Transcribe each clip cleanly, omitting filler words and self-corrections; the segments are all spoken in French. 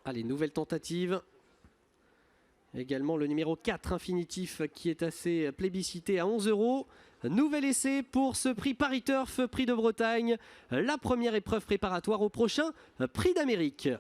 Allez, nouvelle tentative. Également le numéro 4 Infinitif qui est assez plébiscité à 11 €. Nouvel essai pour ce prix Paris Turf, prix de Bretagne. La première épreuve préparatoire au prochain prix d'Amérique.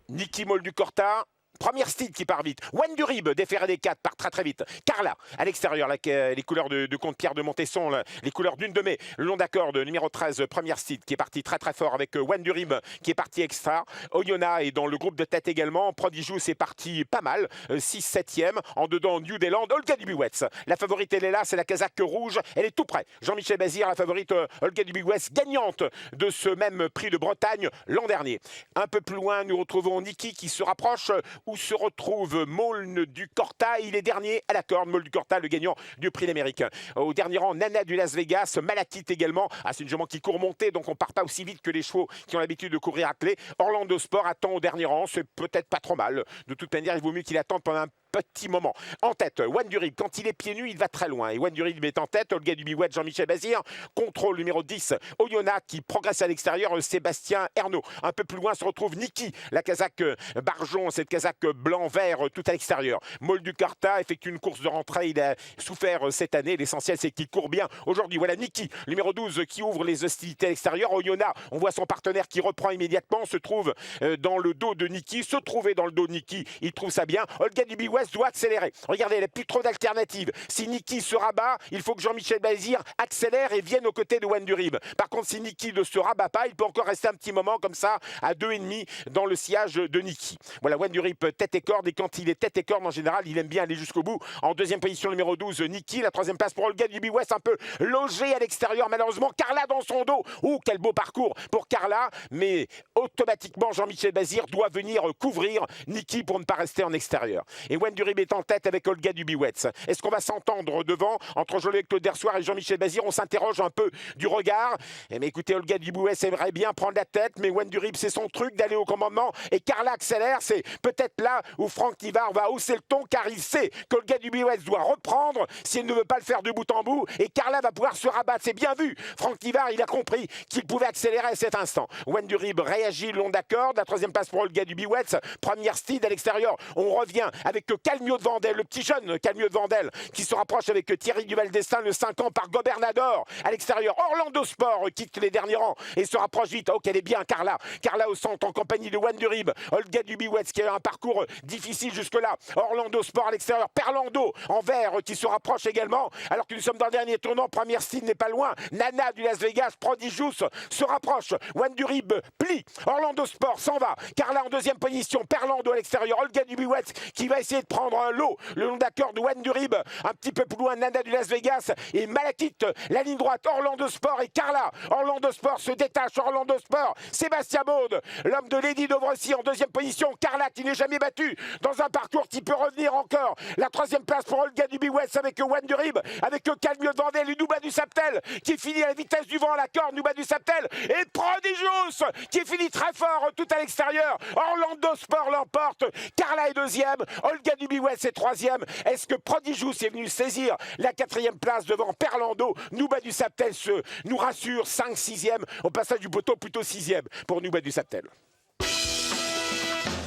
Niki Molducorta. Première Steed qui part vite. Wendurib, déféré des 4, part très vite. Carla, à l'extérieur, les couleurs de Comte-Pierre de Montesson, les couleurs d'une de mai. Le long d'accord de numéro 13, première Steed qui est parti très fort avec Wendurib qui est parti extra. Oyonnax est dans le groupe de tête également. Prodigious est parti pas mal. 6-7e. En dedans, New Deland. Olga Dubuwetz. La favorite, elle est là, c'est la casaque rouge. Elle est tout près. Jean-Michel Bazir, la favorite Olga Dubuwetz, gagnante de ce même prix de Bretagne l'an dernier. Un peu plus loin, nous retrouvons Niki qui se rapproche. Où se retrouve Molducorta. Il est dernier à la corde. Molducorta, le gagnant du prix d'Amérique. Au dernier rang, Nana du Las Vegas. Malakite également. Ah, c'est une jument qui court montée, donc on part pas aussi vite que les chevaux qui ont l'habitude de courir à clé. Orlando Sport attend au dernier rang. C'est peut-être pas trop mal. De toute manière, il vaut mieux qu'il attende pendant un petit moment. En tête, Wendurib, quand il est pieds nus, il va très loin. Et Wendurib est en tête. Olga Dubuwetz, Jean-Michel Bazir. Contrôle numéro 10, Oyonnax qui progresse à l'extérieur. Sébastien Ernaud. Un peu plus loin se retrouve Niki, la casaque Barjon, cette casaque blanc-vert tout à l'extérieur. Molducorta effectue une course de rentrée. Il a souffert cette année. L'essentiel, c'est qu'il court bien aujourd'hui. Voilà Niki, numéro 12, qui ouvre les hostilités à l'extérieur. Oyonnax, on voit son partenaire qui reprend immédiatement, se trouve dans le dos de Niki. Se trouver dans le dos de Niki, il trouve ça bien. Olga Dubuwetz doit accélérer. Regardez, elle n'a plus trop d'alternatives. Si Niki se rabat, il faut que Jean-Michel Bazir accélère et vienne aux côtés de Wendurib. Par contre, si Niki ne se rabat pas, il peut encore rester un petit moment comme ça, à 2,5 dans le sillage de Niki. Voilà, Wendurib tête et corde, et quand il est tête et corde, en général, il aime bien aller jusqu'au bout. En deuxième position, numéro 12, Niki. La troisième place pour Olga Dubuwetz, un peu logée à l'extérieur, malheureusement. Carla dans son dos. Ouh, quel beau parcours pour Carla. Mais automatiquement, Jean-Michel Bazir doit venir couvrir Niki pour ne pas rester en extérieur. Et Wendurib est en tête avec Olga Dubuwetz. Est-ce qu'on va s'entendre devant entre Jean-Luc Dersoir et Jean-Michel Bazir? On s'interroge un peu du regard. Mais écoutez, Olga Dubuwetz aimerait bien prendre la tête, mais Wendurib, c'est son truc d'aller au commandement. Et Carla accélère. C'est peut-être là où Franck Nivard va hausser le ton, car il sait qu'Olga Dubuwetz doit reprendre si elle ne veut pas le faire de bout en bout. Et Carla va pouvoir se rabattre. C'est bien vu. Franck Nivard, il a compris qu'il pouvait accélérer à cet instant. Wendurib réagit le long d'accord. La troisième place pour Olga Dubuwetz. Première Steed à l'extérieur. On revient avec Calmio de Vandel, le petit jeune Calmio de Vandel, qui se rapproche avec Thierry Duval-Destin, le 5 ans par Gobernador. À l'extérieur, Orlando Sport quitte les derniers rangs et se rapproche vite. Oh, qu'elle est bien, Carla. Carla au centre en compagnie de Wendurib. Olga Dubuwetz qui a un parcours difficile jusque-là. Orlando Sport à l'extérieur. Perlando en vert qui se rapproche également. Alors que nous sommes dans le dernier tournant. Première Steed n'est pas loin. Nana du Las Vegas, Prodigious se rapproche. Wendurib plie. Orlando Sport s'en va. Carla en deuxième position. Perlando à l'extérieur. Olga Dubuwetz qui va essayer de prendre un lot le long d'accord de Wendurib. Un petit peu plus loin, Nana du Las Vegas et Malakite. La ligne droite, Orlando Sport et Carla. Orlando Sport se détache. Orlando Sport, Sébastien Baude, l'homme de Lady Dovrecy en deuxième position. Carla qui n'est jamais battu dans un parcours qui peut revenir encore. La troisième place pour Olga Dubuwetz avec Wendurib, avec Calmio de Vandel et Nouba du Saptel qui finit à la vitesse du vent à la corde. Nouba du Saptel et Prodigious qui finit très fort tout à l'extérieur. Orlando Sport l'emporte. Carla est deuxième. Olga Dubuwetz est troisième. Est-ce que Prodigious est venu saisir la quatrième place devant Perlando? Nouba du Saptel nous rassure. 5, 6e. Au passage du poteau, plutôt 6e pour Nouba du Saptel.